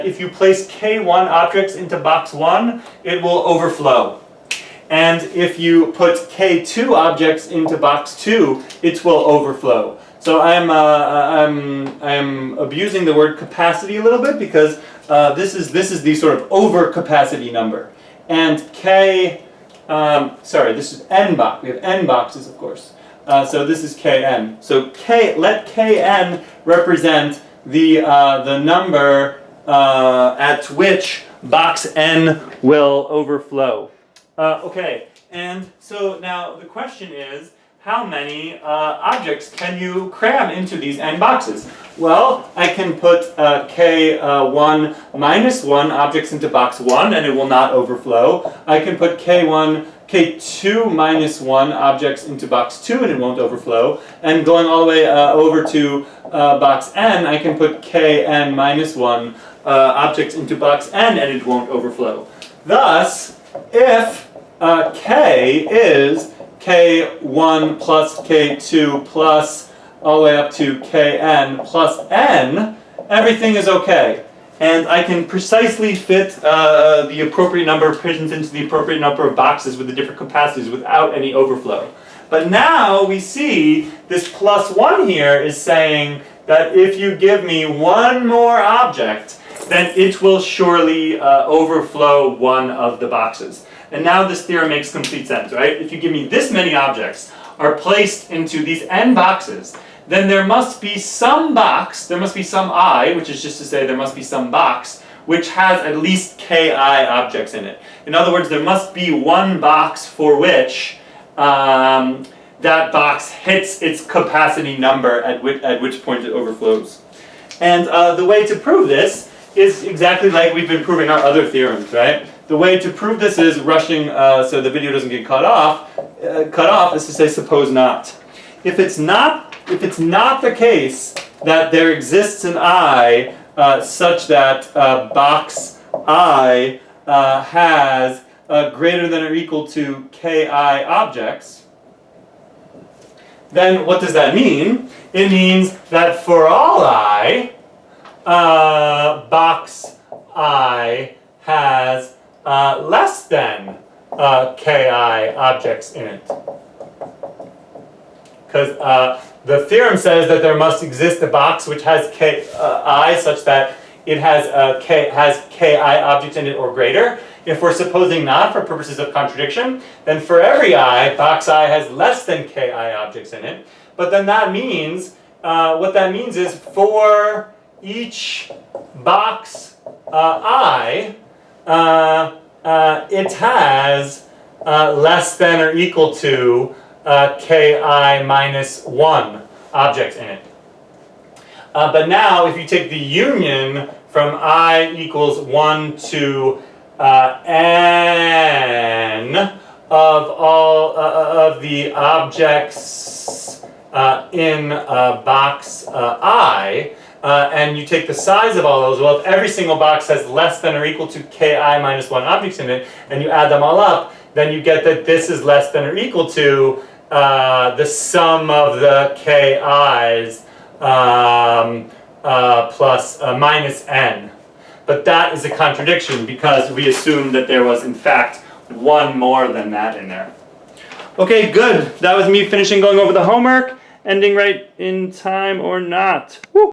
If you place K1 objects into box 1, it will overflow. And if you put K2 objects into box 2, it will overflow. So I'm abusing the word capacity a little bit because this is the sort of overcapacity number. And this is n box. We have n boxes, of course. So this is Kn. So let Kn represent the number at which box n will overflow. Okay, and so now the question is, how many objects can you cram into these n boxes? Well, I can put K1 minus 1 objects into box 1 and it will not overflow. I can put K2 minus 1 objects into box 2 and it won't overflow. And going all the way over to box n, I can put Kn minus 1 objects into box n and it won't overflow. Thus, if K is K1 plus K2 plus all the way up to Kn plus n, everything is okay. And I can precisely fit the appropriate number of pigeons into the appropriate number of boxes with the different capacities without any overflow. But now we see this plus 1 here is saying that if you give me one more object, then it will surely overflow one of the boxes. And now this theorem makes complete sense, right? If you give me this many objects are placed into these n boxes, then there must be some box, there must be some I, which is just to say there must be some box, which has at least Ki objects in it. In other words, there must be one box for which that box hits its capacity number at which point it overflows. And the way to prove this is exactly like we've been proving our other theorems, right? The way to prove this is rushing so the video doesn't get cut off is to say suppose not. If it's not the case that there exists an I such that box I has greater than or equal to Ki objects, then what does that mean? It means that for all I, box I has less than Ki objects in it. Because the theorem says that there must exist a box which has Ki such that it has Ki objects in it or greater. If we're supposing not for purposes of contradiction, then for every I, box I has less than Ki objects in it. But then that means, what that means is for each box I, it has less than or equal to Ki minus 1 objects in it. But now if you take the union from I equals 1 to n of all of the objects in box I, and you take the size of all those, well, if every single box has less than or equal to Ki minus 1 objects in it, and you add them all up, then you get that this is less than or equal to the sum of the Ki's plus minus n. But that is a contradiction because we assumed that there was in fact one more than that in there. Okay, good. That was me finishing going over the homework. Ending right in time or not. Woo.